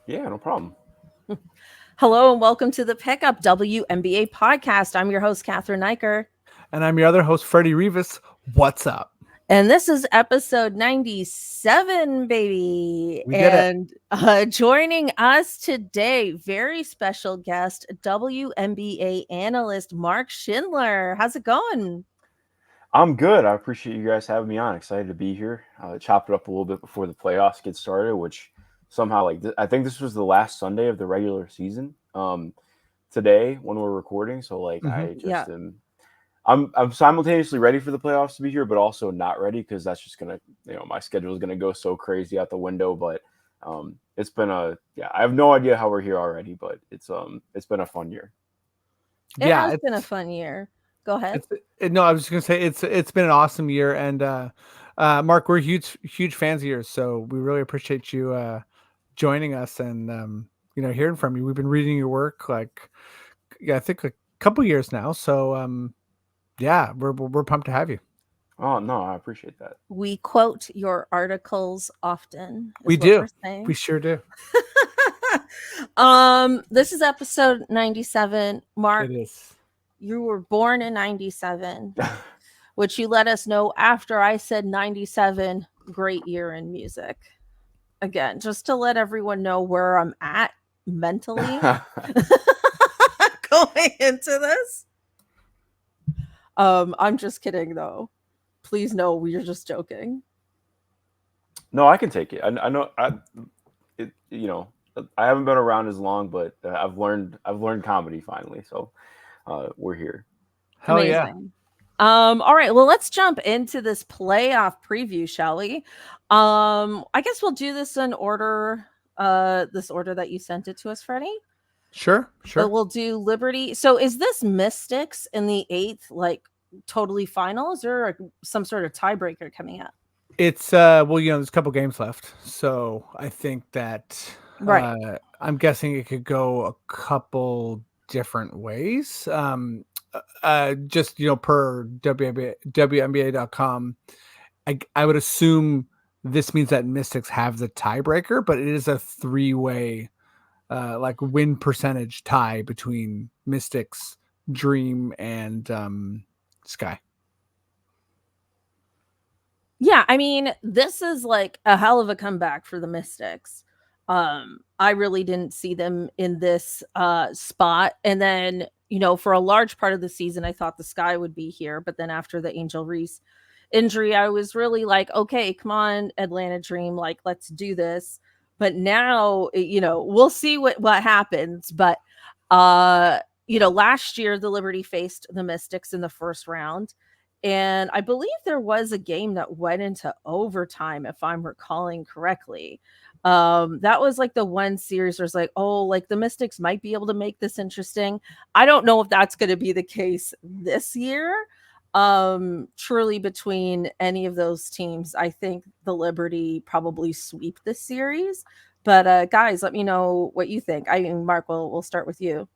Yeah, no problem. Hello and welcome to the Pickup WNBA podcast. I'm your host, Cathryn Naiker. And I'm your other host, Freddie Rivas. What's up? And this is episode 97, baby. We did it. And joining us today, very special guest, WNBA analyst Mark Schindler. How's it going? I'm good. I appreciate you guys having me on. Excited to be here. Chopped it up a little bit before the playoffs get started, which somehow, I think this was the last Sunday of the regular season. Today when we're recording, so I just am. I'm simultaneously ready for the playoffs to be here, but also not ready because that's just gonna, my schedule is gonna go so crazy out the window. But it's been I have no idea how we're here already, but it's been a fun year. It has been a fun year. Go ahead. No, I was just gonna say it's been an awesome year, and Mark, we're huge fans of yours, so we really appreciate you joining us and hearing from you. We've been reading your work I think a couple years now, so we're pumped to have you. Oh no, I appreciate that. We quote your articles often. We do. We sure do. This is episode 97. Mark, it is. You were born in 97, which you let us know after I said 97, great year in music. Again, just to let everyone know where I'm at mentally going into this. I'm just kidding, though. Please know we're just joking. No, I can take it. I know. I haven't been around as long, but I've learned comedy finally. So we're here. Hell Amazing. Yeah. All right. Well, let's jump into this playoff preview, shall we? I guess we'll do this in order. This order that you sent it to us, Freddie. Sure. But we'll do Liberty. So is this Mystics in the 8th, totally finals, or some sort of tiebreaker coming up? It's there's a couple games left, so I think that right. I'm guessing it could go a couple different ways. Just per WNBA.com, I would assume this means that Mystics have the tiebreaker, but it is a 3-way win percentage tie between Mystics, Dream, and Sky. Yeah, I mean, this is a hell of a comeback for the Mystics. I really didn't see them in this spot. And then, for a large part of the season, I thought the Sky would be here. But then after the Angel Reese injury, I was really okay, come on, Atlanta Dream, let's do this. But now, we'll see what happens. But, last year, the Liberty faced the Mystics in the first round. And I believe there was a game that went into overtime, if I'm recalling correctly. That was the one series where it's the Mystics might be able to make this interesting. I don't know if that's going to be the case this year. Truly, between any of those teams, I think the Liberty probably sweep this series. But guys, let me know what you think. I mean, Mark, we'll start with you.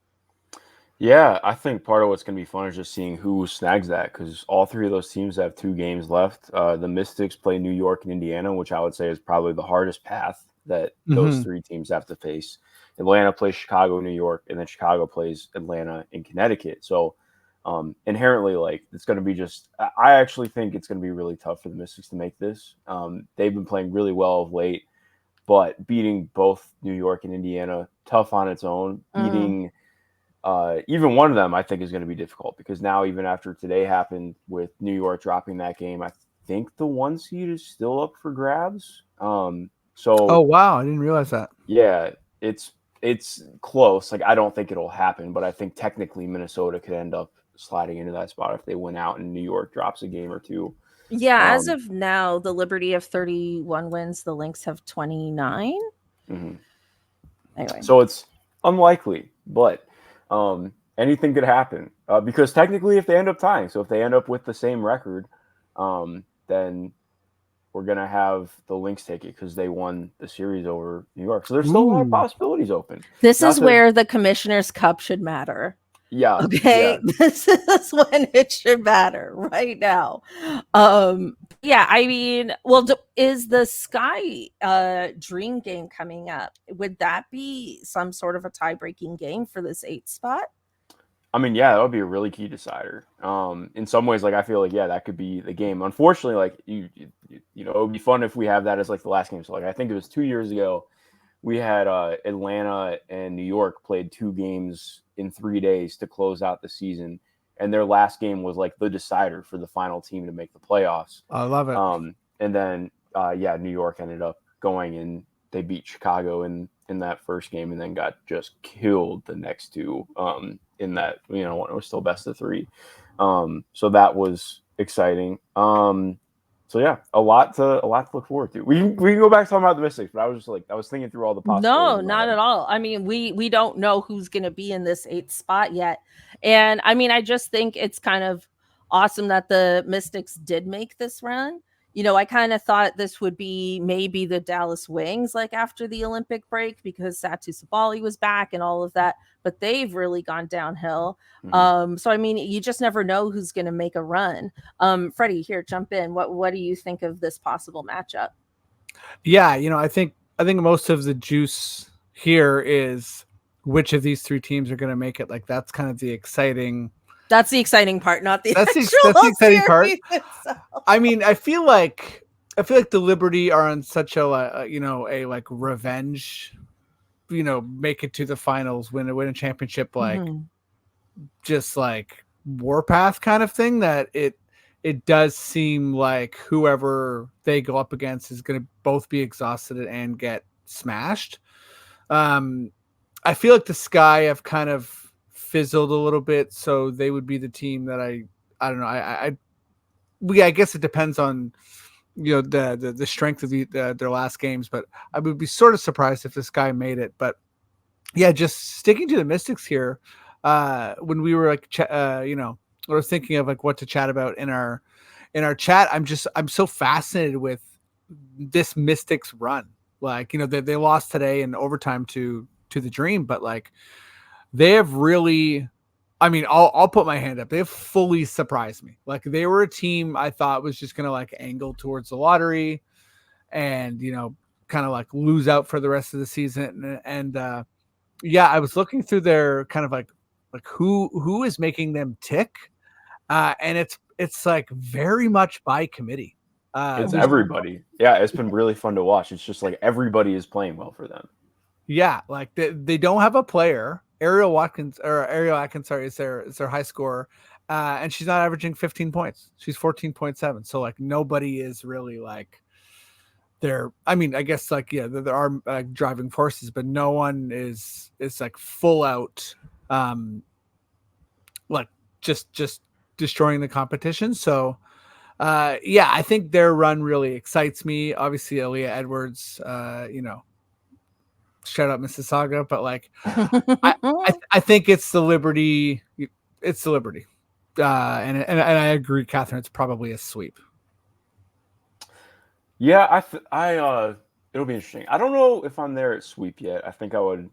Yeah, I think part of what's going to be fun is just seeing who snags that, because all three of those teams have 2 games left. The Mystics play New York and Indiana, which I would say is probably the hardest path that those 3 teams have to face. Atlanta plays Chicago, New York, and then Chicago plays Atlanta and Connecticut. So inherently, it's going to be I actually think it's going to be really tough for the Mystics to make this. They've been playing really well of late, but beating both New York and Indiana, tough on its own. Beating even one of them, I think, is going to be difficult, because now, even after today happened with New York dropping that game, I think the 1 seed is still up for grabs. Oh wow, I didn't realize that. Yeah, it's close. I don't think it'll happen, but I think technically Minnesota could end up sliding into that spot if they win out and New York drops a game or 2. Yeah, as of now, the Liberty have 31 wins. The Lynx have 29. Mm-hmm. Anyway, so it's unlikely, but anything could happen, because technically, if they end up tying, so if they end up with the same record, then we're going to have the Lynx take it because they won the series over New York. So there's still a lot of possibilities open. This is where the Commissioner's Cup should matter. Yeah. Okay. Yeah. This is when it should matter right now. Yeah, I mean, well, is the Sky Dream game coming up? Would that be some sort of a tie-breaking game for this 8th spot? I mean, yeah, that would be a really key decider. In some ways, like I feel like that could be the game. Unfortunately, like you know, it would be fun if we have that as like the last game. So like I think it was 2 years ago, we had Atlanta and New York played 2 games in 3 days to close out the season, and their last game was like the decider for the final team to make the playoffs. I love it. And then New York ended up going and they beat Chicago in that first game, and then got just killed the next two in that, you know, when it was still best of 3. So that was exciting. So yeah, a lot to look forward to. We can go back to talking about the Mystics, but I was thinking through all the possibilities. No, not at all. I mean, we don't know who's going to be in this 8th spot yet. And I mean, I just think it's kind of awesome that the Mystics did make this run. You know, I kind of thought this would be maybe the Dallas Wings like after the Olympic break because Satu Sabali was back and all of that, but they've really gone downhill. So I mean, you just never know who's going to make a run. Freddie, here, jump in. What do you think of this possible matchup? Yeah, you know, I think most of the juice here is which of these 3 teams are going to make it. Like that's kind of the exciting. That's the exciting part, not the that's actual the exciting part. Itself. I mean, I feel like the Liberty are on such a a like revenge, you know, make it to the finals, win a championship, like just like warpath kind of thing, that it does seem like whoever they go up against is going to both be exhausted and get smashed. I feel like the Sky have kind of fizzled a little bit, so they would be the team that I don't know. I guess it depends on, you know, the strength of their last games, but I would be sort of surprised if this Sky made it. But yeah, just sticking to the Mystics here. When we were like, you know, I was thinking of like what to chat about in our chat. I'm so fascinated with this Mystics run. Like, you know, they lost today in overtime to the Dream, but like they have really, I mean, I'll put my hand up. They have fully surprised me. Like they were a team I thought was just going to like angle towards the lottery and, you know, kind of like lose out for the rest of the season. And yeah, I was looking through their kind of like who is making them tick. And it's like very much by committee. It's everybody. Yeah, it's been really fun to watch. It's just like everybody is playing well for them. Yeah, like they don't have a player. Ariel Atkins, sorry, is their high scorer, and she's not averaging 15 points. She's 14.7. So like nobody is really like there. I mean, I guess like there are driving forces, but no one is like full out, like just destroying the competition. So yeah, I think their run really excites me. Obviously, Aaliyah Edwards, you know, shout out Mississauga, but like I think it's the Liberty. It's the Liberty, and I agree, Cathryn. It's probably a sweep. Yeah, it'll be interesting. I don't know if I'm there at sweep yet. I think I would.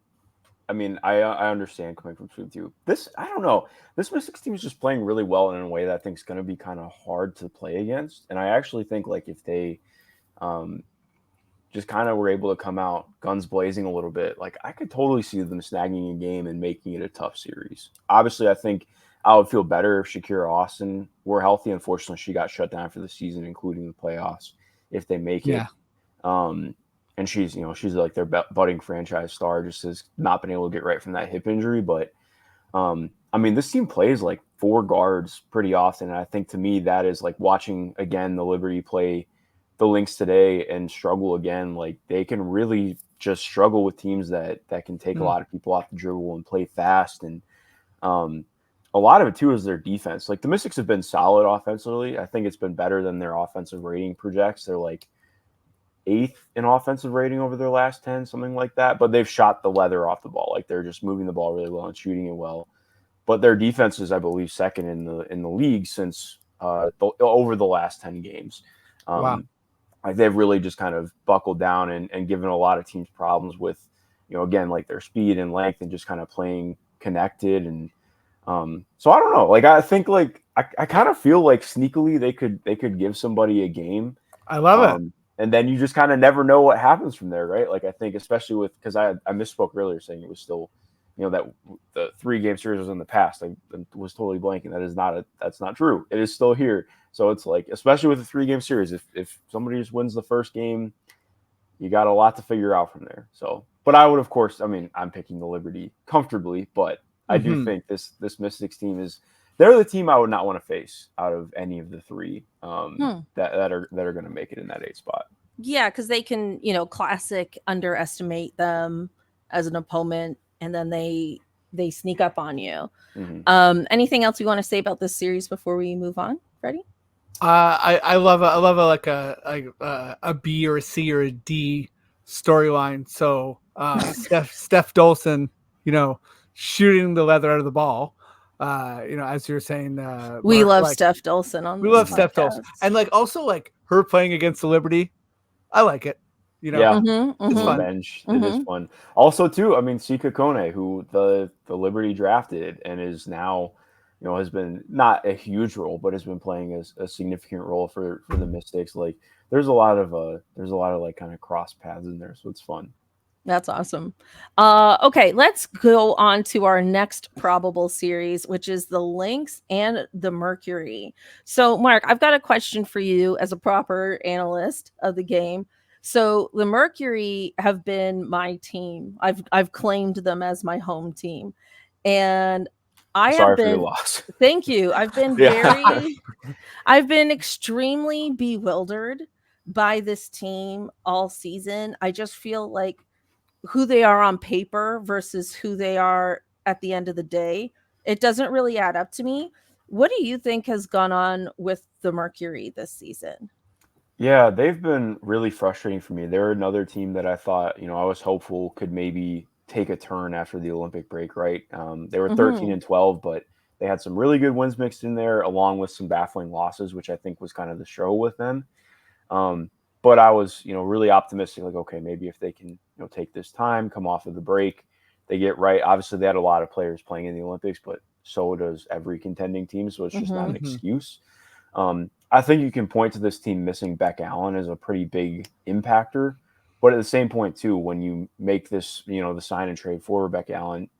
I mean, I understand coming from sweep too. I don't know. This Mystics team is just playing really well in a way that I think is going to be kind of hard to play against. And I actually think like if they, just kind of were able to come out guns blazing a little bit, like I could totally see them snagging a game and making it a tough series. Obviously, I think I would feel better if Shakira Austin were healthy. Unfortunately, she got shut down for the season, including the playoffs. If they make it, and she's like their budding franchise star, just has not been able to get right from that hip injury. But I mean, this team plays like 4 guards pretty often, and I think to me that is like watching again the Liberty play the Lynx today and struggle again. Like they can really just struggle with teams that can take a lot of people off the dribble and play fast. And a lot of it too is their defense. Like the Mystics have been solid offensively. I think it's been better than their offensive rating projects. They're like 8th in offensive rating over their last 10, something like that. But they've shot the leather off the ball. Like they're just moving the ball really well and shooting it well. But their defense is, I believe, second in the league since over the last 10 games. Wow. Like they've really just kind of buckled down and given a lot of teams problems with, you know, again, like their speed and length and just kind of playing connected. And so I don't know. Like I think like I kind of feel like sneakily they could give somebody a game. I love it. And then you just kind of never know what happens from there, right? Like I think especially with because I misspoke earlier saying it was still, that the 3-game series was in the past. I was totally blanking. That's not true. It is still here. So it's like especially with a 3-game series, if somebody just wins the first game, you got a lot to figure out from there. So, but I would of course, I'm picking the Liberty comfortably, but I do think this Mystics team they're the team I would not want to face out of any of the 3 that are going to make it in that 8 spot. Yeah, because they can, classic underestimate them as an opponent, and then they sneak up on you. Anything else you want to say about this series before we move on, Freddie? I love a B or a C or a D storyline. So Steph Dolson, shooting the leather out of the ball. As you're saying, we Mark, love Steph Dolson on. We love Steph Dolson, and also her playing against the Liberty. I like it. Yeah, it's fun. Bench. It is fun. Also, too, Sika Kone, who the Liberty drafted and is now, has been not a huge role, but has been playing a significant role for the Mystics. Like, there's a lot of like kind of cross paths in there, so it's fun. That's awesome. Okay, let's go on to our next probable series, which is the Lynx and the Mercury. So, Mark, I've got a question for you as a proper analyst of the game. So, the Mercury have been my team. I've claimed them as my home team, and Sorry for your loss. Thank you. I've been I've been extremely bewildered by this team all season. I just feel like who they are on paper versus who they are at the end of the day, it doesn't really add up to me. What do you think has gone on with the Mercury this season? Yeah, they've been really frustrating for me. They're another team that I thought, I was hopeful could maybe take a turn after the Olympic break, right? They were 13-12, but they had some really good wins mixed in there, along with some baffling losses, which I think was kind of the show with them. But I was, really optimistic, like, okay, maybe if they can, take this time, come off of the break, they get right. Obviously, they had a lot of players playing in the Olympics, but so does every contending team, so it's just not an excuse. I think you can point to this team missing Beck Allen as a pretty big impactor, but at the same point, too, when you make this, the sign and trade for Beck Allen,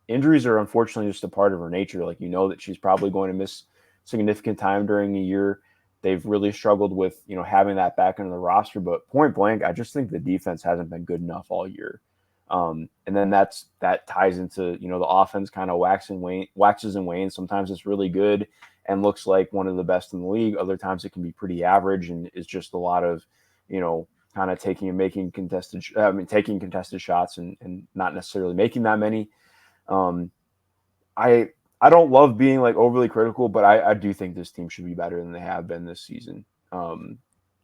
injuries are unfortunately just a part of her nature. Like, that she's probably going to miss significant time during a year. They've really struggled with, having that back into the roster, but point blank, I just think the defense hasn't been good enough all year. And then that ties into, the offense kind of waxes and wanes. Sometimes it's really good and looks like one of the best in the league. Other times it can be pretty average and is just a lot of, kind of taking contested shots and not necessarily making that many. I don't love being like overly critical, but I do think this team should be better than they have been this season.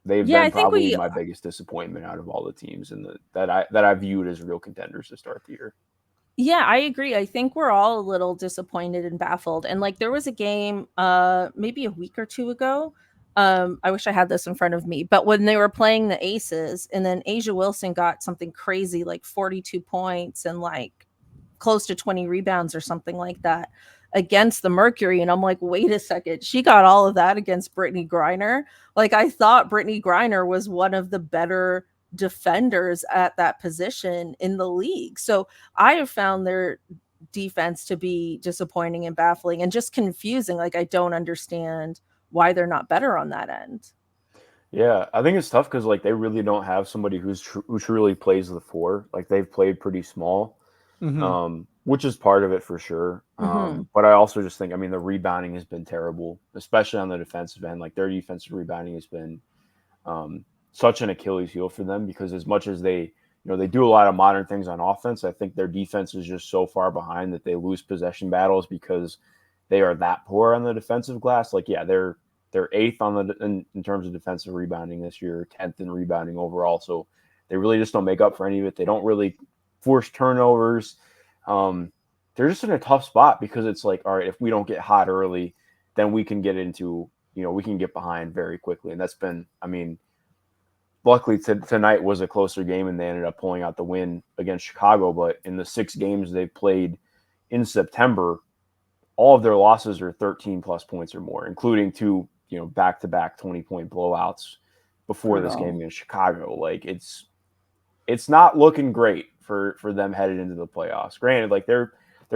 They've been probably my biggest disappointment out of all the teams that I viewed as real contenders to start the year. Yeah, I agree. I think we're all a little disappointed and baffled. And like there was a game maybe a week or two ago. I wish I had this in front of me, but when they were playing the Aces and then Asia Wilson got something crazy like 42 points and like close to 20 rebounds or something like that against the Mercury. And I'm like, wait a second, she got all of that against Brittany Griner. Like I thought Brittany Griner was one of the better defenders at that position in the league. So I have found their defense to be disappointing and baffling and just confusing. Like I don't understand why they're not better on that end. Yeah, I think it's tough because like they really don't have somebody who truly plays the 4. Like they've played pretty small. Which is part of it for sure. But I also just think, the rebounding has been terrible, especially on the defensive end. Like their defensive rebounding has been such an Achilles heel for them because as much as they do a lot of modern things on offense, I think their defense is just so far behind that they lose possession battles because they are that poor on the defensive glass. Like, yeah, they're 8th in terms of defensive rebounding this year, 10th in rebounding overall. So they really just don't make up for any of it. They don't really force turnovers. They're just in a tough spot because it's like, all right, if we don't get hot early, then we can get into, we can get behind very quickly. And that's been, luckily tonight was a closer game and they ended up pulling out the win against Chicago. But in the 6 games they've played in September, all of their losses are 13 plus points or more, including 2, back-to-back 20-point blowouts before this game in Chicago. Like it's not looking great for them headed into the playoffs. Granted, like they're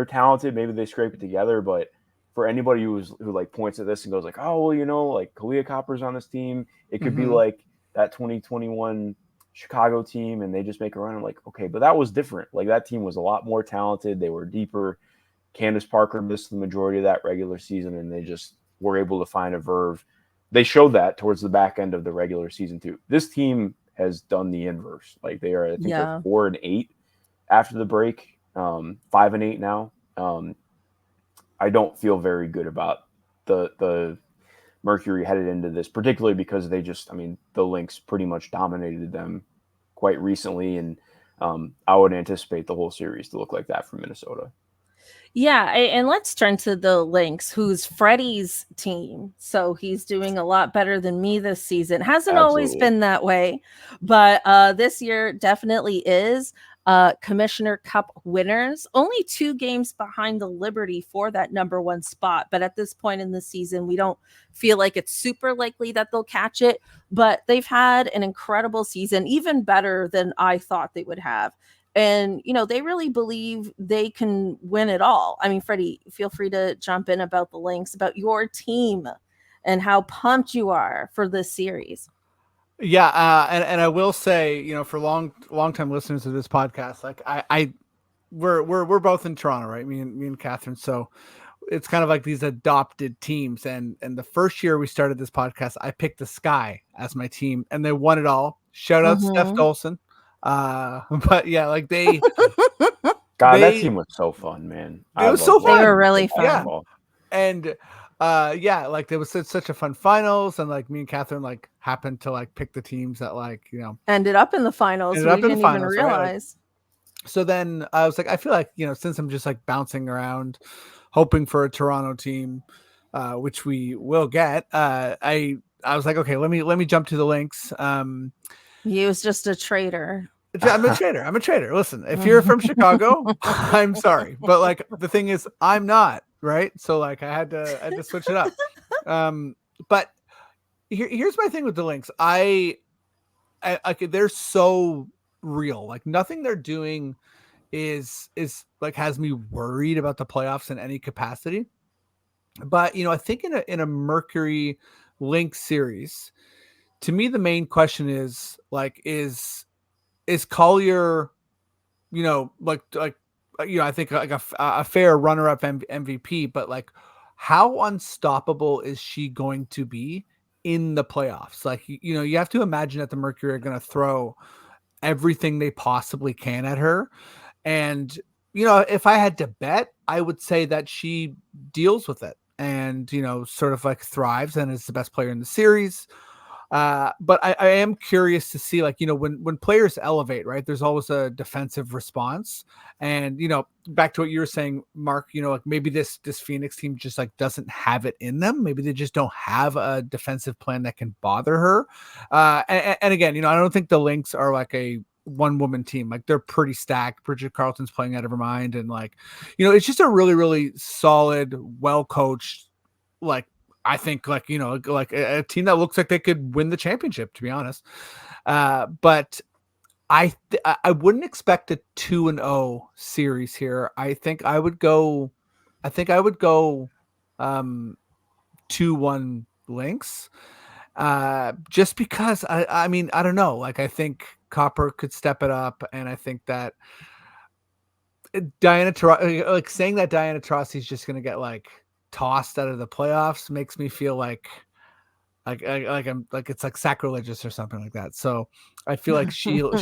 talented, maybe they scrape it together, but for anybody who like points at this and goes like, oh well, like Kalia Copper's on this team, it could be like that 2021 Chicago team, and they just make a run. I'm like, okay, but that was different. Like that team was a lot more talented. They were deeper. Candace Parker missed the majority of that regular season, and they just were able to find a verve. They showed that towards the back end of the regular season too. This team has done the inverse. Like they are, I think they're 4-8 after the break, 5-8 now. I don't feel very good about the Mercury headed into this, particularly because the Lynx pretty much dominated them quite recently, and I would anticipate the whole series to look like that for Minnesota. Yeah, and let's turn to the Lynx, who's Freddie's team. So he's doing a lot better than me this season. Hasn't always been that way, but this year definitely is. Commissioner Cup winners, only 2 games behind the Liberty for that number 1 spot. But at this point in the season, we don't feel like it's super likely that they'll catch it. But they've had an incredible season, even better than I thought they would have. And, they really believe they can win it all. I mean, Freddie, feel free to jump in about the Lynx, about your team and how pumped you are for this series. Yeah. And I will say, for long time listeners of this podcast, like we're both in Toronto, right? Me and Cathryn. So it's kind of like these adopted teams. And the first year we started this podcast, I picked the Sky as my team, and they won it all. Shout out Steph Dolson. But yeah, like that team was so fun, man. It was so fun. They were really fun. Yeah. And like there was such a fun finals, and like me and Cathryn like happened to like pick the teams that ended up in the finals. We didn't even realize. Right? So then I was like, I feel like, since I'm just like bouncing around hoping for a Toronto team, which we will get, I was like, okay, let me jump to the Lynx. He was just a traitor. I'm a traitor. Listen, if you're from Chicago, I'm sorry, but like the thing is, I'm not, right? So like I had to switch it up. But here's my thing with the Lynx. I they're so real. Like nothing they're doing is like has me worried about the playoffs in any capacity. But I think in a Mercury Lynx series, to me the main question is like is Collier, I think like a fair runner-up MVP, but like how unstoppable is she going to be in the playoffs? Like, you have to imagine that the Mercury are going to throw everything they possibly can at her. And, if I had to bet, I would say that she deals with it and, sort of like thrives and is the best player in the series. But I am curious to see, like, when players elevate, right, there's always a defensive response. And, back to what you were saying, Mark, like maybe this Phoenix team just like doesn't have it in them. Maybe they just don't have a defensive plan that can bother her. And again, I don't think the Lynx are like a one-woman team. Like they're pretty stacked. Bridget Carlton's playing out of her mind. And like, it's just a really, really solid, well-coached, like, I think like a team that looks like they could win the championship, to be honest. But I wouldn't expect a 2-0 series here. I think I would go 2-1 Lynx. Just because I mean, I don't know. Like I think Copper could step it up, and I think that Diana Taurasi is just going to get like tossed out of the playoffs makes me feel like I'm like it's like sacrilegious or something like that. So I feel like she'll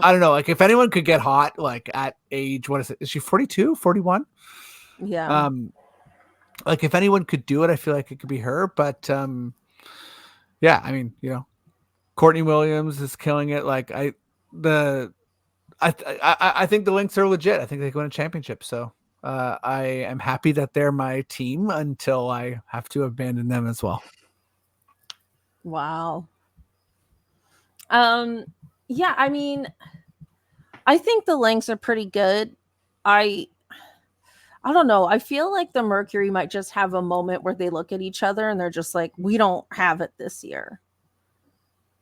I don't know, like if anyone could get hot like at age, what is it? Is she 42, 41? Yeah. Like if anyone could do it, I feel like it could be her. But yeah, I mean, Courtney Williams is killing it. Like I think the Lynx are legit. I think they go win a championship. So I am happy that they're my team until I have to abandon them as well. Wow. Yeah, I mean, I think the Lynx are pretty good. I I don't know. I feel like the Mercury might just have a moment where they look at each other and they're just like, we don't have it this year.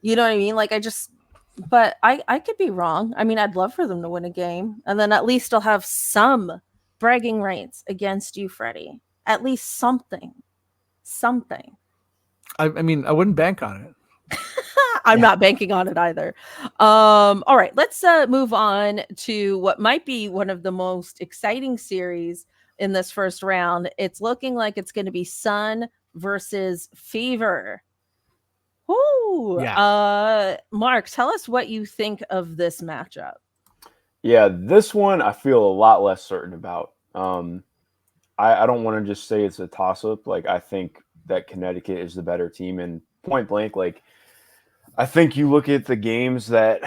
You know what I mean? Like but I could be wrong. I mean, I'd love for them to win a game, and then at least I'll have some bragging rights against you, Freddie. At least something. Something. I mean, I wouldn't bank on it. I'm not banking on it either. All right, let's move on to what might be one of the most exciting series in this first round. It's looking like it's going to be Sun versus Fever. Woo! Yeah. Mark, tell us what you think of this matchup. Yeah, this one I feel a lot less certain about. I don't want to just say it's a toss-up. Like, I think that Connecticut is the better team, and point blank, like, I think you look at the games that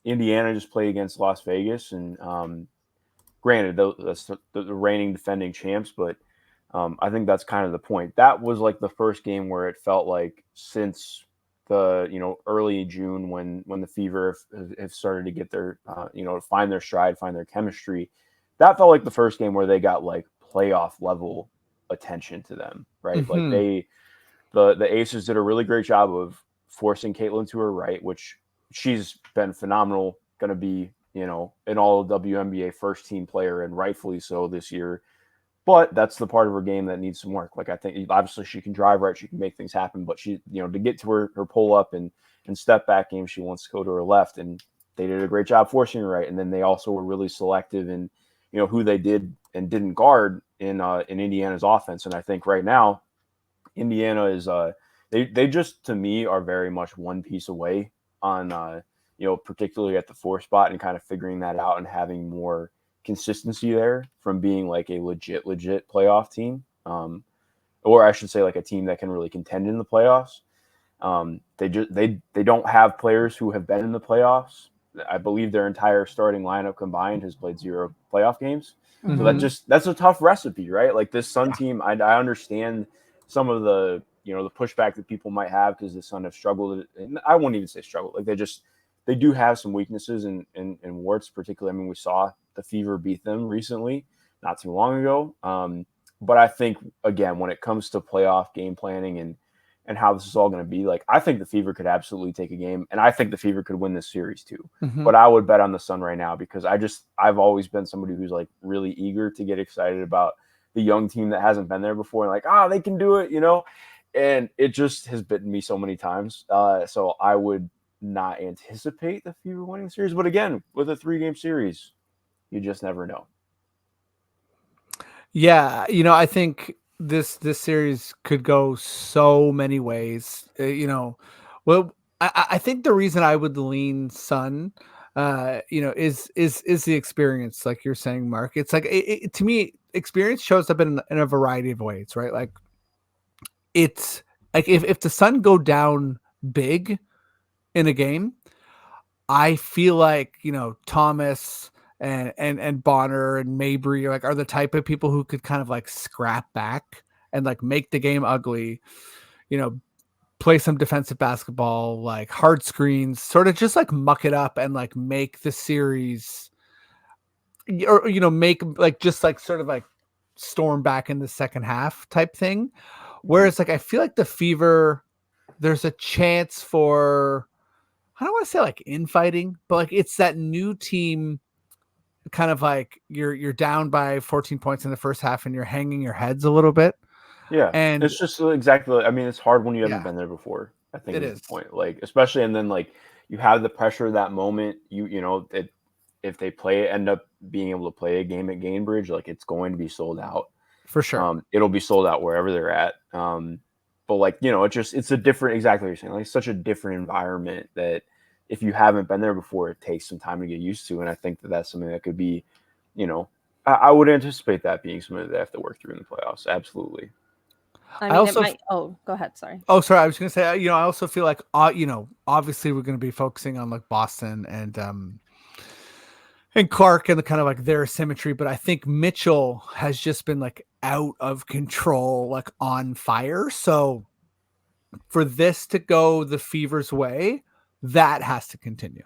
Indiana just played against Las Vegas, and granted, that's the reigning defending champs, but I think that's kind of the point. That was like the first game where it felt like since the early June when the Fever have started to get their find their stride, find their chemistry. That felt like the first game where they got like playoff level attention to them, right? Mm-hmm. Like the Aces did a really great job of forcing Caitlin to her right, which she's been phenomenal. Going to be an all WNBA first team player, and rightfully so this year. But that's the part of her game that needs some work. Like, I think obviously she can drive right, she can make things happen, but she, to get to her pull up and step back game, she wants to go to her left, and they did a great job forcing her right. And then they also were really selective in, who they did and didn't guard in Indiana's offense. And I think right now, Indiana is they just, to me, are very much one piece away on particularly at the 4 spot, and kind of figuring that out and having more consistency there from being like a legit playoff team, or I should say like a team that can really contend in the playoffs. They don't have players who have been in the playoffs. I believe their entire starting lineup combined has played 0 playoff games. Mm-hmm. So that's a tough recipe, right? Like, this Sun team, I understand some of the the pushback that people might have because the Sun have struggled, and I won't even say struggle. Like, they do have some weaknesses and warts, particularly. I mean, we saw the Fever beat them recently, not too long ago. But I think, again, when it comes to playoff game planning and how this is all going to be, like, I think the Fever could absolutely take a game, and I think the Fever could win this series too. Mm-hmm. But I would bet on the Sun right now, because I've always been somebody who's like really eager to get excited about the young team that hasn't been there before, and like, they can do it, and it just has bitten me so many times. So I would not anticipate the Fever winning the series, but again, with a 3-game series, you just never know. Yeah, I think this series could go so many ways. Well, I think the reason I would lean Sun, is the experience, like you're saying, Mark. It's like to me, experience shows up in a variety of ways, right? Like, it's like if the Sun go down big in a game, I feel like Thomas and Bonner and Mabry are the type of people who could kind of like scrap back and like make the game ugly, play some defensive basketball, like hard screens, sort of just like muck it up and like make the series, or make like just like sort of like storm back in the second half type thing. Whereas like I feel like the Fever, there's a chance for, I don't want to say like infighting, but like it's that new team, kind of like you're down by 14 points in the first half and you're hanging your heads a little bit. Yeah, And it's just exactly. I mean, it's hard when you haven't been there before. I think it is is the point. Like, especially, and then like you have the pressure of that moment. That if they end up being able to play a game at Gainbridge, like, it's going to be sold out for sure. It'll be sold out wherever they're at. But like, it's a different, exactly what you're saying. Like, such a different environment that if you haven't been there before, it takes some time to get used to. And I think that that's something that could be, I would anticipate that being something that they have to work through in the playoffs. Absolutely. I mean, it might. Oh, go ahead. Sorry. Oh, sorry. I was going to say, I also feel like, obviously we're going to be focusing on like Boston and Clark and the kind of like their symmetry, but I think Mitchell has just been like out of control, like on fire. So for this to go the Fever's way, that has to continue,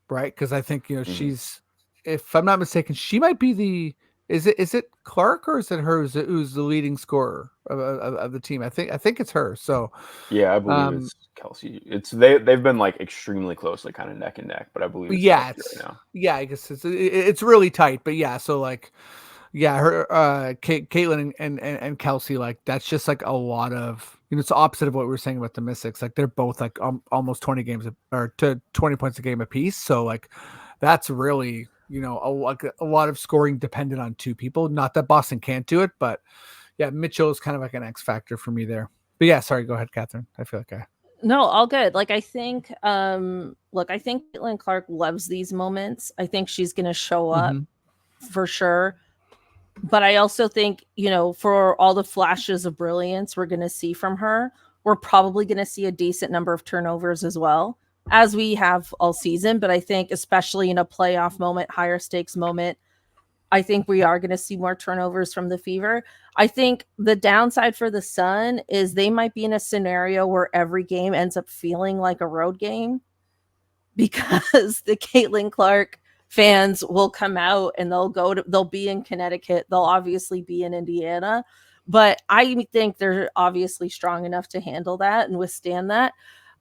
right? Because I think she's, if I'm not mistaken, she might be the Is it Clark or is it her who's the leading scorer of the team? I think it's her. So Yeah, I believe it's Kelsey. They've been like extremely close, like kind of neck and neck, but I believe it's yeah, Kelsey right now. I guess it's really tight, but yeah, so like her Caitlin and Kelsey, like that's just like a lot of, it's the opposite of what we were saying about the Mystics. Like they're both like almost 20 games or to 20 points a game apiece. So like that's really, like a lot of scoring dependent on two people. Not that Boston can't do it, but yeah, Mitchell is kind of like an X factor for me there. But yeah, sorry, go ahead, Cathryn. I feel like No, all good. Like I think look, I think Caitlin Clark loves these moments. I think she's gonna show up for sure. But I also think, for all the flashes of brilliance we're gonna see from her, we're probably gonna see a decent number of turnovers as well, as we have all season. But I think especially in a playoff moment, higher stakes moment, I think we are going to see more turnovers from the Fever. I think the downside for the Sun is they might be in a scenario where every game ends up feeling like a road game because the Caitlin Clark fans will come out and they'll be in Connecticut. They'll obviously be in Indiana. But I think they're obviously strong enough to handle that and withstand that.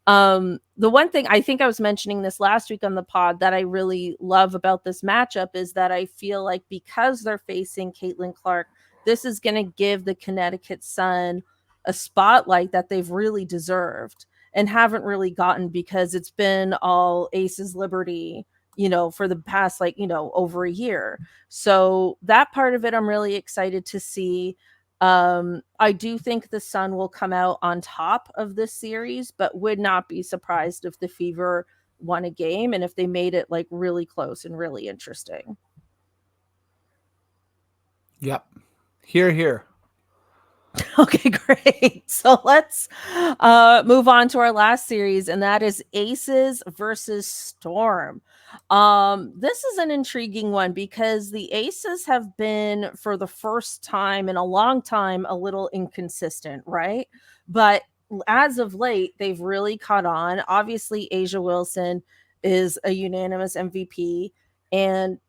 The one thing I think I was mentioning this last week on the pod that I really love about this matchup is that I feel like because they're facing Caitlin Clark, this is going to give the Connecticut Sun a spotlight that they've really deserved and haven't really gotten because it's been all Aces Liberty, for the past, over a year. So that part of it, I'm really excited to see. I do think the Sun will come out on top of this series, but would not be surprised if the Fever won a game and if they made it like really close and really interesting. Yep. Here. Okay, great. So let's move on to our last series, and that is Aces versus Storm. This is an intriguing one because the Aces have been, for the first time in a long time, a little inconsistent, right? But as of late, they've really caught on. Obviously, Asia Wilson is a unanimous MVP and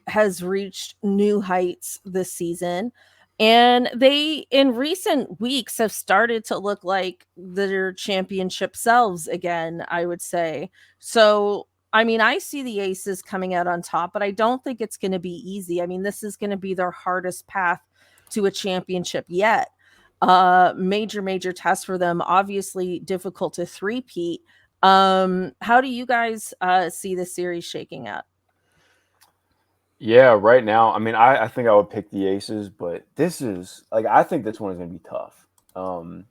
has reached new heights this season. And they, in recent weeks, have started to look like their championship selves again, I would say. So, I mean, I see the Aces coming out on top, but I don't think it's going to be easy. I mean, this is going to be their hardest path to a championship yet. Major test for them. Obviously, difficult to three-peat. How do you guys see this series shaking out? Yeah, right now, I mean, I think I would pick the Aces, but this is like I think this one is going to be tough. Um,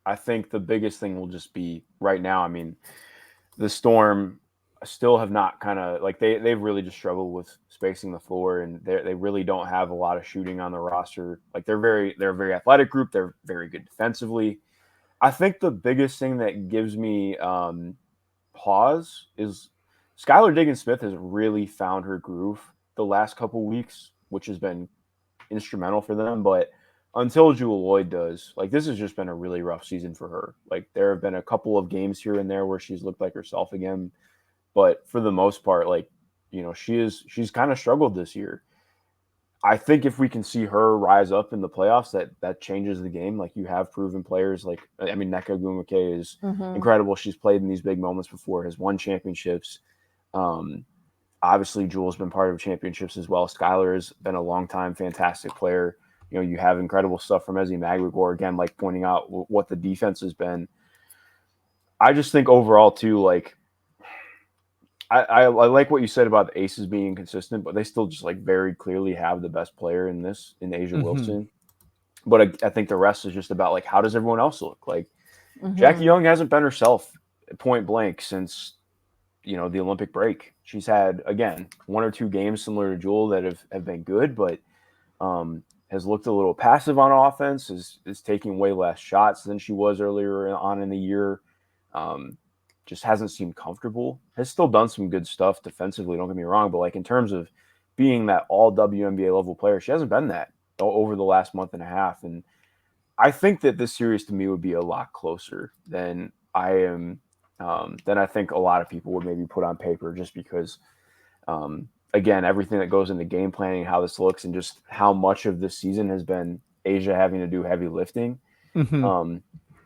I think the biggest thing will just be right now. I mean, the Storm still have not kind of like they've really just struggled with spacing the floor, and they really don't have a lot of shooting on the roster. Like they're a very athletic group. They're very good defensively. I think the biggest thing that gives me pause is Skylar Diggins-Smith has really found her groove the last couple weeks, which has been instrumental for them. But until Jewel Lloyd does, like this has just been a really rough season for her. Like there have been a couple of games here and there where she's looked like herself again, but for the most part, like she's kind of struggled this year. I think if we can see her rise up in the playoffs, that changes the game. Like you have proven players, like I mean, Nneka Ogwumike is incredible. She's played in these big moments before, has won championships. Um, Obviously, Jewel's been part of championships as well. Skylar has been a long-time fantastic player. You have incredible stuff from Ezzy Magwigor, again, like pointing out what the defense has been. I just think overall, too, like I like what you said about the Aces being inconsistent, but they still just like very clearly have the best player in Asia Wilson. But I think the rest is just about like how does everyone else look? Like Jackie Young hasn't been herself point blank since the Olympic break. She's had again one or two games similar to Jewel that have been good, but has looked a little passive on offense. Is taking way less shots than she was earlier on in the year. Just hasn't seemed comfortable. Has still done some good stuff defensively. Don't get me wrong, but like in terms of being that all WNBA level player, she hasn't been that over the last month and a half. And I think that this series to me would be a lot closer than I think a lot of people would maybe put on paper, just because again, everything that goes into game planning, how this looks, and just how much of this season has been Asia having to do heavy lifting. Mm-hmm.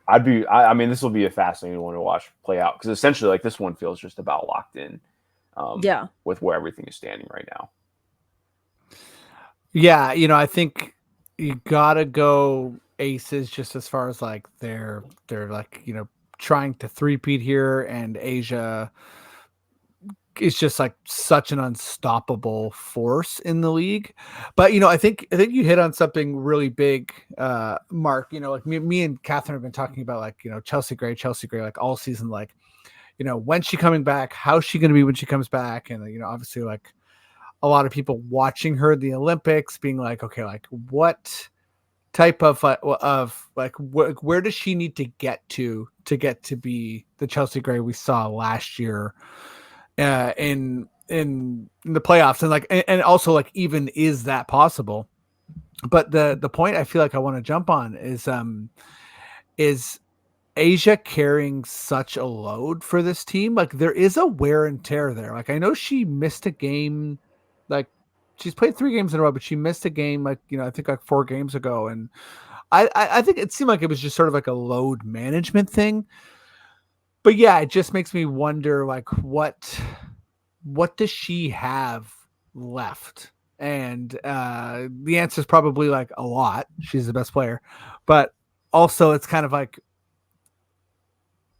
I mean, this will be a fascinating one to watch play out because essentially, like, this one feels just about locked in Yeah. with where everything is standing right now. Yeah, I think you gotta go Aces just as far as like they're like trying to three-peat here, and Asia is just like such an unstoppable force in the league. But I think you hit on something really big, Mark. Like me and Cathryn have been talking about like Chelsea Gray, like all season, like when's she coming back? How's she going to be when she comes back? And obviously like a lot of people watching her in the Olympics being like, okay, like what type of where does she need to get to be the Chelsea Gray we saw last year in the playoffs, and like and also like even is that possible? But the point I feel like I want to jump on is Asia carrying such a load for this team. Like there is a wear and tear there. Like I know she missed a game, like she's played 3 games in a row, but she missed a game like I think like 4 games ago, and I think it seemed like it was just sort of like a load management thing. But yeah, it just makes me wonder like what does she have left? And the answer is probably like a lot. She's the best player, but also it's kind of like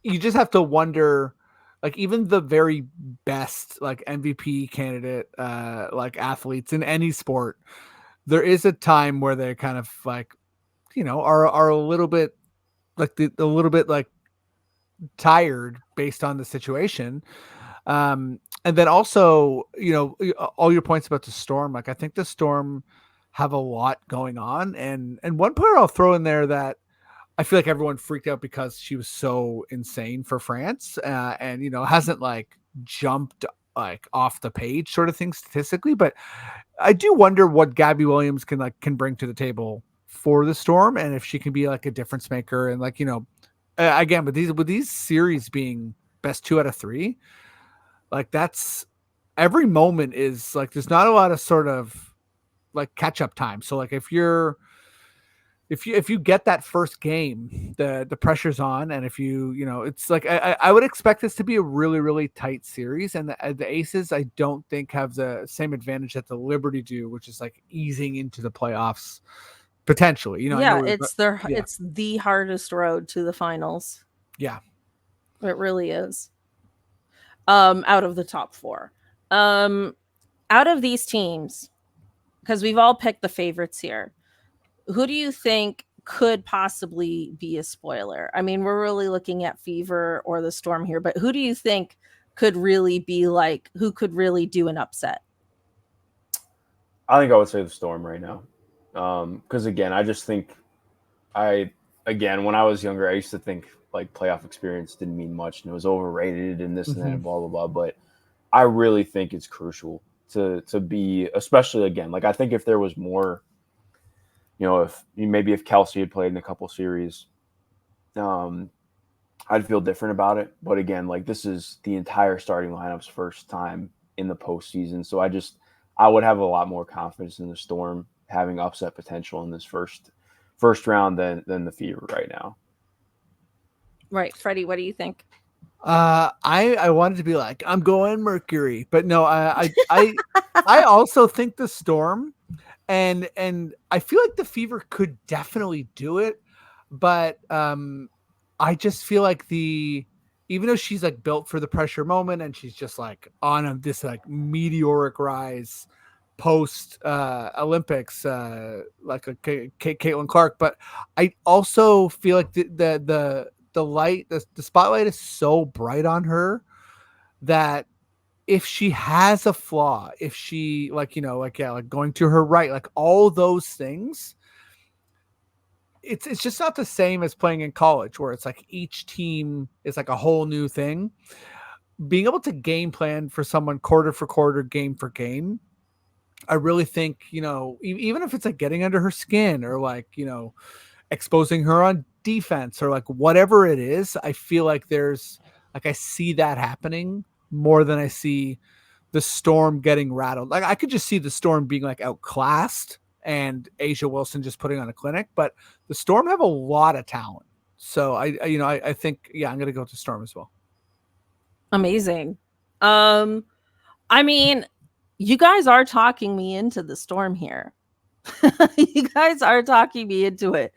you just have to wonder, like even the very best like MVP candidate, like athletes in any sport, there is a time where they kind of like, are a little bit like a little bit like tired based on the situation. And then also, all your points about the Storm, like I think the Storm have a lot going on. And one player I'll throw in there that I feel like everyone freaked out because she was so insane for France, and hasn't like jumped like off the page sort of thing statistically, but I do wonder what Gabby Williams can bring to the table for the Storm, and if she can be like a difference maker. And like again, with these series being best 2 out of 3, like that's every moment is like there's not a lot of sort of like catch up time. So like if you get that first game, the pressure's on, and if it's like I would expect this to be a really really tight series, and the Aces I don't think have the same advantage that the Liberty do, which is like easing into the playoffs potentially. I Yeah, know it's the hardest road to the finals. yeah. It really is. Out of the top 4. Out of these teams, because we've all picked the favorites here, who do you think could possibly be a spoiler? I mean, we're really looking at Fever or the Storm here, but who do you think could really be like, who could really do an upset? I think I would say the Storm right now. Because again, I just think when I was younger, I used to think like playoff experience didn't mean much and it was overrated and this and that and blah blah blah. But I really think it's crucial to be, especially again, like I think if there was more, if Kelsey had played in a couple series, I'd feel different about it. But again, like this is the entire starting lineup's first time in the postseason, so I would have a lot more confidence in the Storm having upset potential in this first round than the Fever right now. Right, Freddie, what do you think? I wanted to be like I'm going Mercury, but no, I also think the Storm, and I feel like the Fever could definitely do it, but I just feel like even though she's like built for the pressure moment and she's just like on this like meteoric rise post Olympics, like a Caitlin Clark, but I also feel like the light, the spotlight is so bright on her that if she has a flaw, if she like going to her right, like all those things, it's just not the same as playing in college where it's like each team is like a whole new thing. Being able to game plan for someone quarter for quarter, game for game, I really think, even if it's like getting under her skin or like, exposing her on defense or like whatever it is, I feel like I see that happening more than I see the Storm getting rattled. Like I could just see the Storm being like outclassed and Asia Wilson just putting on a clinic, but the Storm have a lot of talent. So I think, yeah, I'm going to go to Storm as well. Amazing. I mean, you guys are talking me into the Storm here. You guys are talking me into it.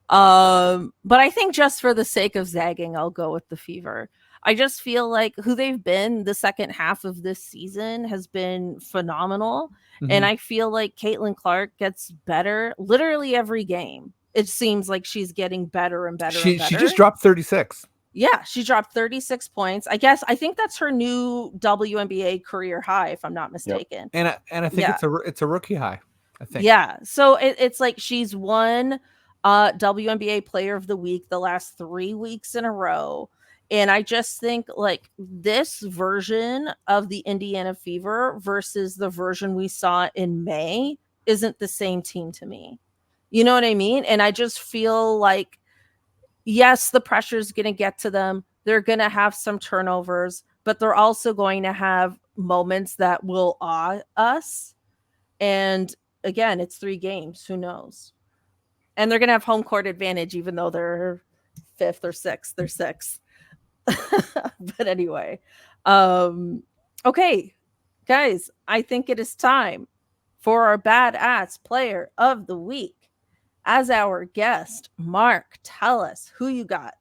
But I think just for the sake of zagging, I'll go with the Fever. I just feel like who they've been the second half of this season has been phenomenal. Mhm. And I feel like Caitlin Clark gets better literally every game. It seems like she's getting better and better and better. She just dropped 36. Yeah, she dropped 36 points. I think that's her new WNBA career high, if I'm not mistaken. Yep. And I think it's a rookie high, I think. Yeah. So it's like she's won WNBA Player of the Week the last 3 weeks in a row. And I just think like this version of the Indiana Fever versus the version we saw in May isn't the same team to me. You know what I mean? And I just feel like, yes, the pressure is going to get to them. They're going to have some turnovers, but they're also going to have moments that will awe us. And again, it's 3 games. Who knows? And they're going to have home court advantage, even though they're 5th or 6th. They're 6th. But anyway, okay, guys, I think it is time for our badass player of the week. As our guest, Mark, tell us who you got.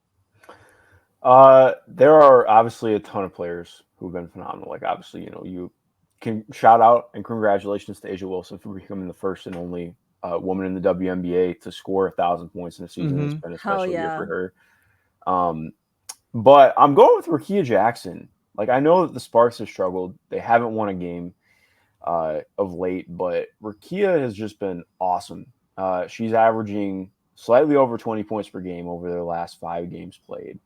There are obviously a ton of players who've been phenomenal. Like obviously, you can shout out and congratulations to Asia Wilson for becoming the first and only woman in the WNBA to score 1,000 points in a season. Mhm. It's been a special year for her. But I'm going with Rickea Jackson. Like I know that the Sparks have struggled. They haven't won a game of late, but Rickea has just been awesome. She's averaging slightly over 20 points per game over their last 5 games played.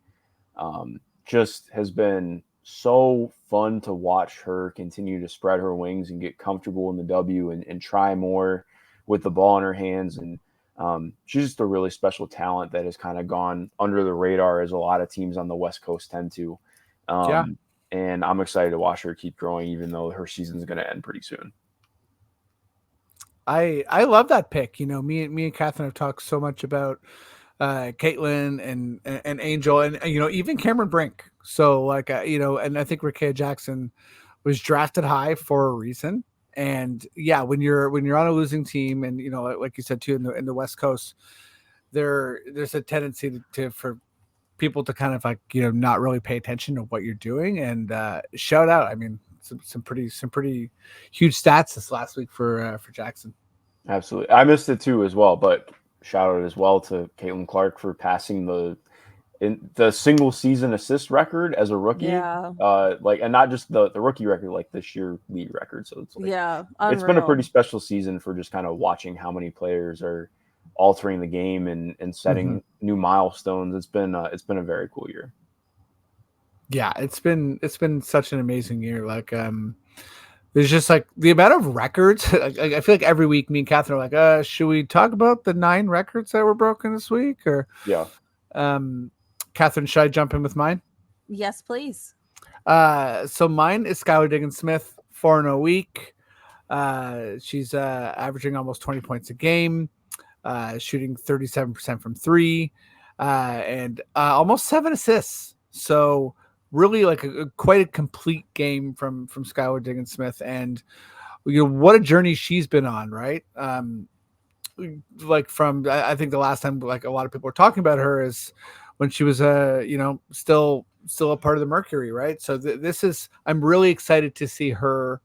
Just has been so fun to watch her continue to spread her wings and get comfortable in the W and try more with the ball in her hands. And she's just a really special talent that has kind of gone under the radar as a lot of teams on the West Coast tend to. Yeah. And I'm excited to watch her keep growing, even though her season's going to end pretty soon. I love that pick. Me and Cathryn have talked so much about Caitlin and Angel and even Cameron Brink. So like and I think Rickea Jackson was drafted high for a reason. And yeah, when you're on a losing team, and like you said too, in the West Coast, there's a tendency for people to kind of like not really pay attention to what you're doing. And shout out, I mean, some pretty huge stats this last week for Jackson. Absolutely, I missed it too as well, but shout out as well to Caitlin Clark for passing the single season assist record as a rookie. Yeah. And not just the rookie record, like this year league record. So it's like, yeah, it's been a pretty special season for just kind of watching how many players are altering the game and setting new milestones. It's been a very cool year. Yeah, it's been such an amazing year. Like there's just like the amount of records. I feel like every week me and Cathryn are like, should we talk about the 9 records that were broken this week? Or yeah. Cathryn, should I jump in with mine? Yes, please. So mine is Skylar Diggins-Smith, 4-0 week. She's averaging almost 20 points a game, shooting 37% from 3, and almost 7 assists. So really like quite a complete game from Skylar Diggins-Smith. And what a journey she's been on, right? Like from, I think the last time like a lot of people were talking about her is when she was still a part of the Mercury, right? So I'm really excited to see her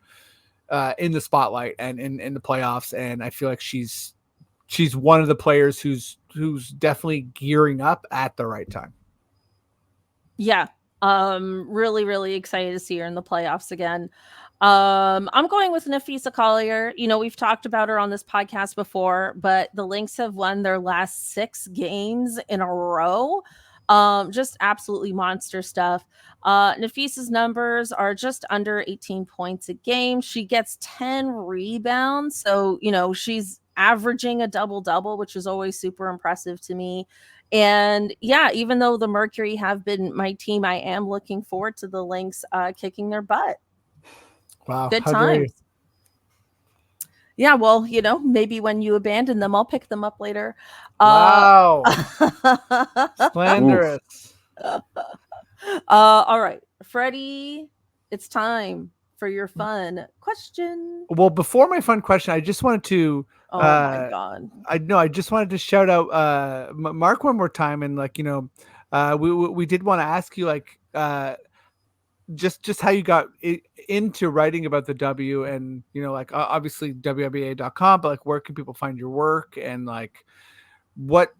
in the spotlight and in the playoffs. And I feel like she's one of the players who's definitely gearing up at the right time. Yeah. Really, really excited to see her in the playoffs again. I'm going with Napheesa Collier. We've talked about her on this podcast before, but the Lynx have won their last 6 games in a row. Just absolutely monster stuff. Napheesa's numbers are just under 18 points a game. She gets 10 rebounds. So, she's averaging a double-double, which is always super impressive to me. And yeah, even though the Mercury have been my team, I am looking forward to the Lynx kicking their butt. Wow. Good How dare you? times. Yeah, well, maybe when you abandon them, I'll pick them up later. Wow. Oof. Slanderous. All right, Freddie, it's time for your fun question. Well, before my fun question, I just wanted to Oh my God. I just wanted to shout out Mark one more time, and we did want to ask you just how you got into writing about the W, and obviously WNBA.com, but like where can people find your work, and like what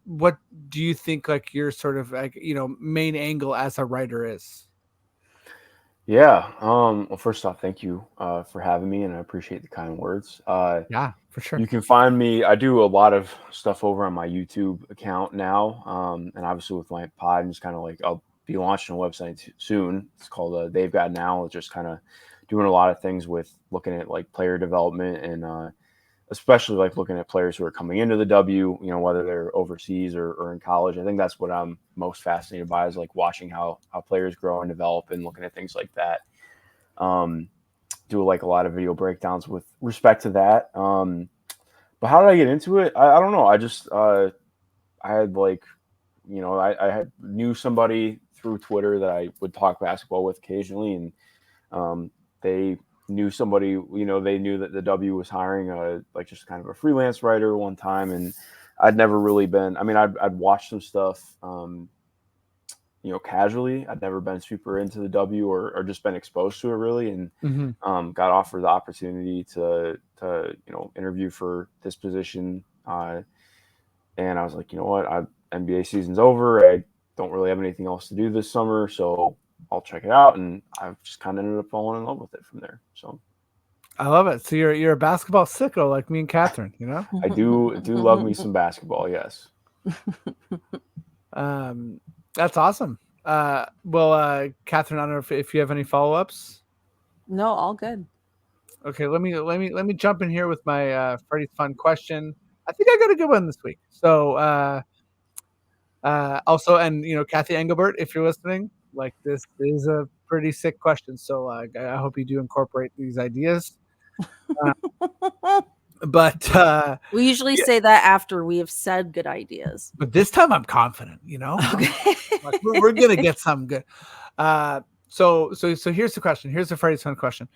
do you think like your sort of like main angle as a writer is? Yeah. Well, first off, thank you for having me, and I appreciate the kind words. Yeah, for sure. You can find me. I do a lot of stuff over on my YouTube account now, and obviously with my pod, I'm just kind of like I'll be launching a website soon. It's called They've Got Now. It's just kind of doing a lot of things with looking at like player development and especially like looking at players who are coming into the W. Whether they're overseas or in college. I think that's what I'm most fascinated by is like watching how players grow and develop and looking at things like that. Do like a lot of video breakdowns with respect to that. But how did I get into it? I don't know. I just I had like I had knew somebody through Twitter that I would talk basketball with occasionally, and they knew somebody. They knew that the W was hiring like just kind of a freelance writer one time, and I'd never really been. I mean, I'd watched some stuff. Casually. I'd never been super into the W or just been exposed to it really, and got offered the opportunity to interview for this position. And I was like, you know what, NBA season's over. I don't really have anything else to do this summer, so I'll check it out. And I've just kind of ended up falling in love with it from there. So I love it. So you're a basketball sicko like me and Cathryn, I do love me some basketball. Yes. That's awesome. Cathryn, I don't know if you have any follow-ups. No, all good. Okay, let me jump in here with my Freddie's fun question. I think I got a good one this week. So also, and Kathy Engelbert, if you're listening, like this is a pretty sick question. So I hope you do incorporate these ideas. But we usually say that after we have said good ideas. But this time I'm confident, Okay. like we're gonna get something good. So here's the question. Here's the Freddie's fun question.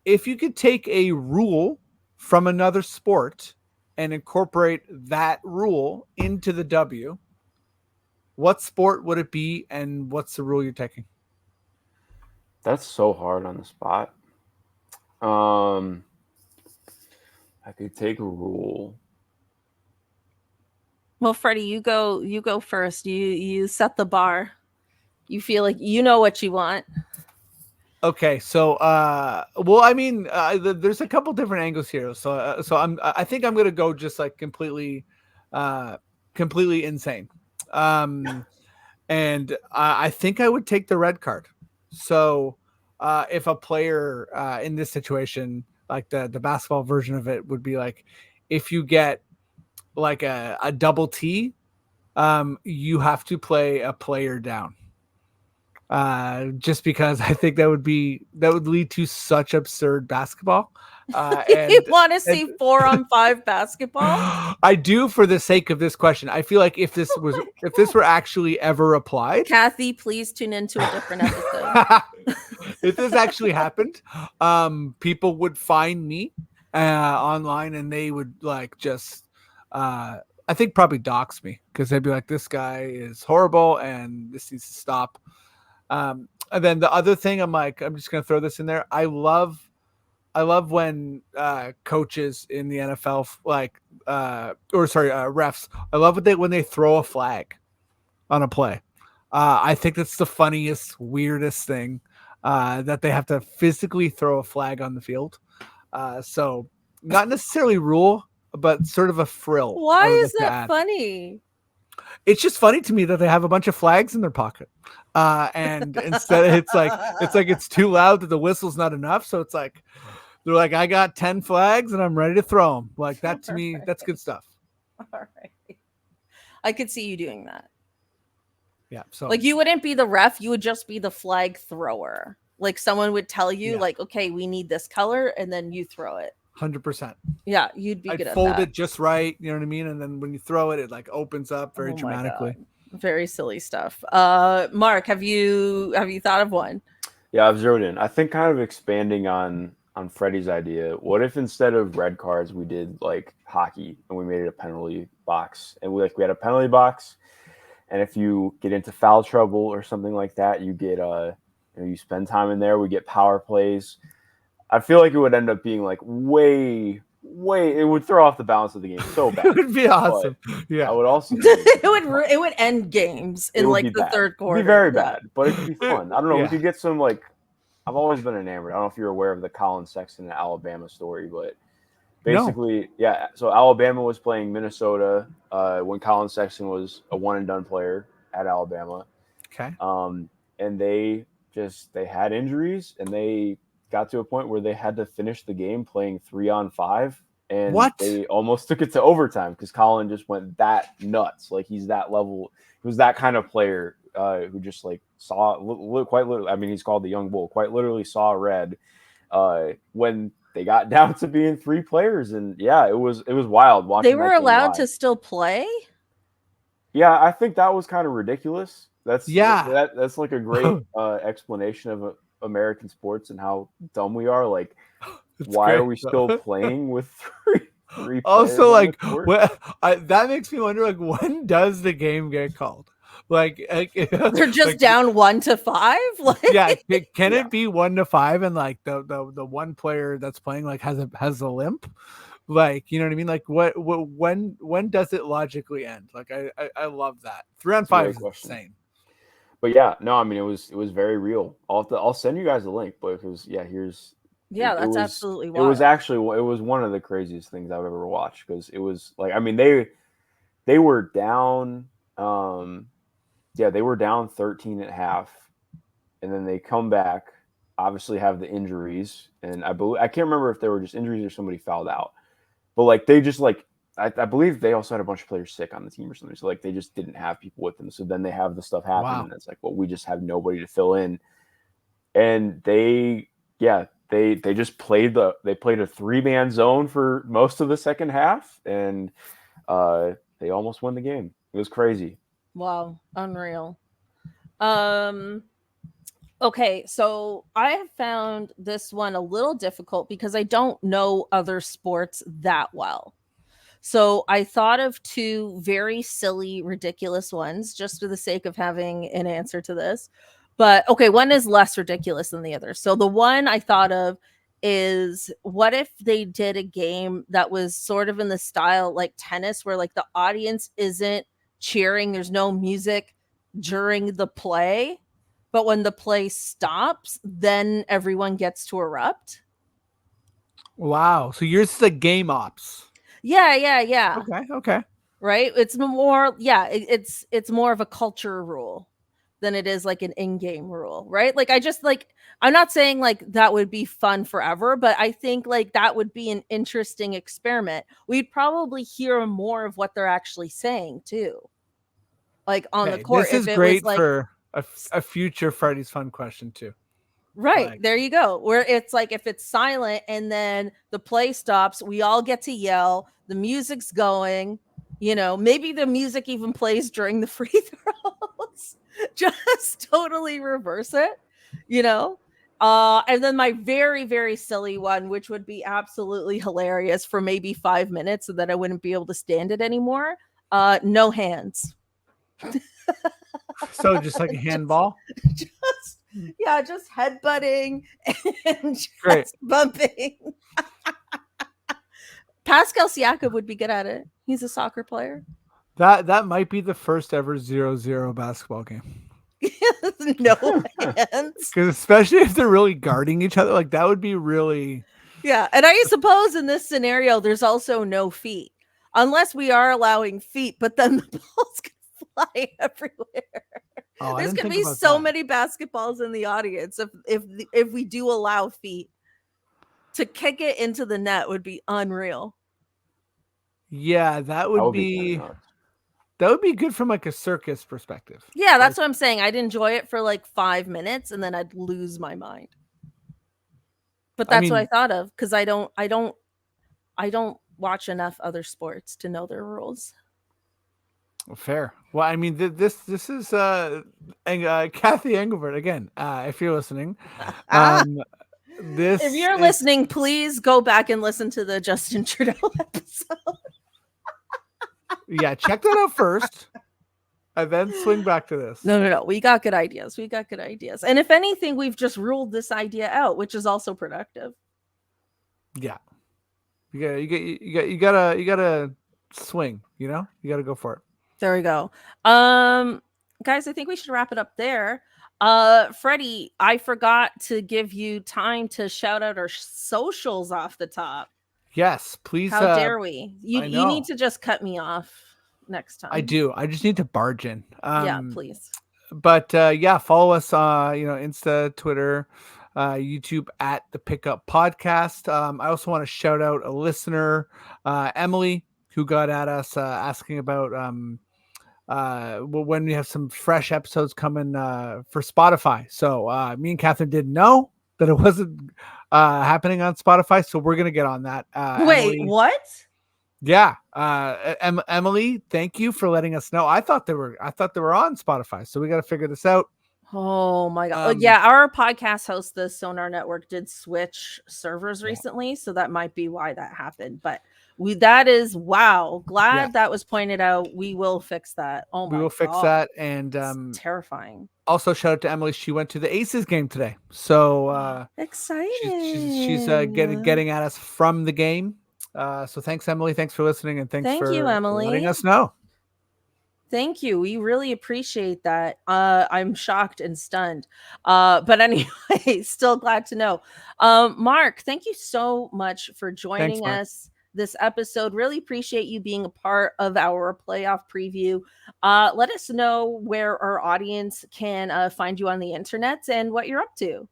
If you could take a rule from another sport and incorporate that rule into the W, what sport would it be, and what's the rule you're taking? That's so hard on the spot. I could take a rule. Well, Freddie, you go first. You set the bar. You feel like you know what you want. Okay, so I mean, there's a couple different angles here. So I think I'm gonna go just like completely insane. And I think I would take the red card. So if a player in this situation, like the basketball version of it would be like, if you get like a double T, you have to play a player down. Just because I think that would lead to such absurd basketball. You want to see 4-on-5 basketball? I do, for the sake of this question. I feel like if this were actually ever applied, Kathy, please tune into a different episode. If this actually happened, people would find me online, and they would like just I think probably dox me, because they'd be like, this guy is horrible and this needs to stop. And then the other thing, I'm just gonna throw this in there. I love when coaches in the NFL refs. I love when they throw a flag on a play. I think that's the funniest, weirdest thing, that they have to physically throw a flag on the field. So not necessarily rule, but sort of a frill. Why is that funny? It's just funny to me that they have a bunch of flags in their pocket. And instead it's like it's too loud that the whistle's not enough. So it's like, they're like, I got 10 flags and I'm ready to throw them. Like, that to me, that's good stuff. All right. I could see you doing that. Yeah. So like, you wouldn't be the ref, you would just be the flag thrower. Like someone would tell you, Yeah. like, okay, we need this color, and then you throw it. 100%. Yeah, you'd be I'd good at fold that. it just right, you know what I mean? And then when you throw it, it like opens up very Oh my dramatically. God. Very silly stuff. Mark, have you thought of one? Yeah, I've zeroed in. I think kind of expanding on Freddie's idea. What if instead of red cards, we did like hockey and we made it a penalty box, and we had a penalty box, and if you get into foul trouble or something like that, you get you spend time in there. We get power plays. I feel like it would end up being like way. It would throw off the balance of the game so bad. It would be awesome. Yeah. I would also think it would end games in like the third quarter. It'd be very Yeah. bad, but it could be fun. I don't know. Yeah. We could get some like. I've always been enamored. I don't know if you're aware of the Colin Sexton Alabama story, but basically, yeah. So Alabama was playing Minnesota when Colin Sexton was a one and done player at Alabama. Okay. And they had injuries, and they got to a point where they had to finish the game playing 3-on-5, and they almost took it to overtime because Colin just went that nuts. Like he's that level. He was that kind of player who just like saw quite literally. I mean, he's called the young bull. Quite literally saw red when they got down to being 3 players, and yeah, it was wild watching. They were allowed to still play. Yeah, I think that was kind of ridiculous. That's like a great explanation of American sports and how dumb we are. Like, why are we still playing with three also, like, that makes me wonder, like, when does the game get called? Like they're just like, down 1-5. Like, yeah, can it be 1-5 and like the one player that's playing like has a limp? Like, you know what I mean? Like, when does it logically end? Like, I love that. 3-on-5 is insane. But yeah, no, I mean it was very real. I'll send you guys a link, but because that's absolutely wild. It was one of the craziest things I've ever watched because it was like, I mean they were down. They were down 13 at half, and then they come back. Obviously, have the injuries, and I can't remember if they were just injuries or somebody fouled out. But like they just like I believe they also had a bunch of players sick on the team or something. So like they just didn't have people with them. So then they have the stuff happen, and it's like, well, we just have nobody to fill in. And they just played a 3-man zone for most of the second half, and they almost won the game. It was crazy. Wow, unreal. Okay, so I have found this one a little difficult because I don't know other sports that well. So I thought of 2 very silly, ridiculous ones just for the sake of having an answer to this. But okay, one is less ridiculous than the other. So the one I thought of is, what if they did a game that was sort of in the style like tennis, where like the audience isn't cheering, there's no music during the play, but when the play stops, then everyone gets to erupt. Wow. So yours is the game ops. Yeah. Okay. Right? It's more, it's more of a culture rule than it is like an in-game rule, right? Like I'm not saying like that would be fun forever, but I think like that would be an interesting experiment. We'd probably hear more of what they're actually saying too. Like on the court. This is great for a future Friday's Fun question too. Right. Like, there you go. Where it's like, if it's silent and then the play stops, we all get to yell, the music's going, maybe the music even plays during the free throws. Just totally reverse it, and then my very, very silly one, which would be absolutely hilarious for maybe 5 minutes so that I wouldn't be able to stand it anymore. No hands. So just like a handball? Just headbutting and just bumping. Pascal Siakam would be good at it. He's a soccer player. That might be the first ever 0-0 basketball game. No hands. Because especially if they're really guarding each other, like that would be really. Yeah, and I suppose in this scenario, there's also no feet, unless we are allowing feet, but then the balls can fly everywhere. Oh, there's gonna be so many basketballs in the audience if we do allow feet. To kick it into the net would be unreal. Yeah, that would be That would be good from like a circus perspective. Yeah, that's what I'm saying. I'd enjoy it for like 5 minutes and then I'd lose my mind. But that's what I thought of because I don't watch enough other sports to know their rules. Fair. Well, I mean, this is Cathy Engelbert again. If you're listening, if you're listening, please go back and listen to the Justin Trudeau episode. Yeah, check that out first, and then swing back to this. No. We got good ideas. And if anything, we've just ruled this idea out, which is also productive. Yeah, you gotta swing. You know, you gotta go for it. There we go. Guys, I think we should wrap it up there. Freddie, I forgot to give you time to shout out our socials off the top. Yes, please. How dare we? You need to just cut me off next time. I do. I just need to barge in. Yeah, please. But yeah, follow us. Insta, Twitter, YouTube at the Pickup Podcast. I also want to shout out a listener, Emily, who got at us asking about when we have some fresh episodes coming for Spotify. So me and Cathryn didn't know that it wasn't happening on Spotify, so we're gonna get on that. Wait, Emily, what? Yeah, Emily, thank you for letting us know. I thought they were on Spotify, so we got to figure this out. Oh my god! Yeah, our podcast host, the Sonar Network, did switch servers recently, so that might be why that happened. But glad that was pointed out. We will fix that. Oh my god, we will fix that. And it's terrifying. Also, shout out to Emily. She went to the Aces game today, so exciting. She's getting at us from the game. So thanks, Emily. Thanks for listening, and thank you, Emily, letting us know. Thank you. We really appreciate that. I'm shocked and stunned. But anyway, still glad to know. Mark, thank you so much for joining us this episode. Really appreciate you being a part of our playoff preview. Let us know where our audience can find you on the internet and what you're up to.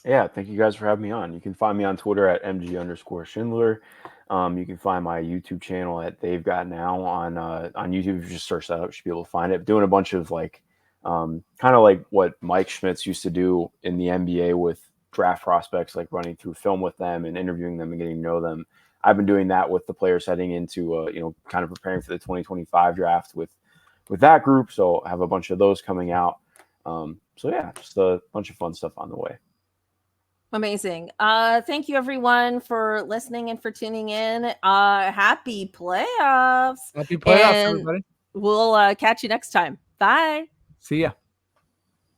Yeah, thank you guys for having me on. You can find me on Twitter at MG_Schindler. You can find my YouTube channel at They've Got Now on YouTube. If you just search that up, you should be able to find it. Doing a bunch of kind of like what Mike Schmitz used to do in the NBA with draft prospects, like running through film with them and interviewing them and getting to know them. I've been doing that with the players heading into kind of preparing for the 2025 draft with that group. So I have a bunch of those coming out. So yeah, just a bunch of fun stuff on the way. Amazing. Thank you everyone for listening and for tuning in. Happy playoffs. Happy playoffs, everybody. We'll catch you next time. Bye. See ya.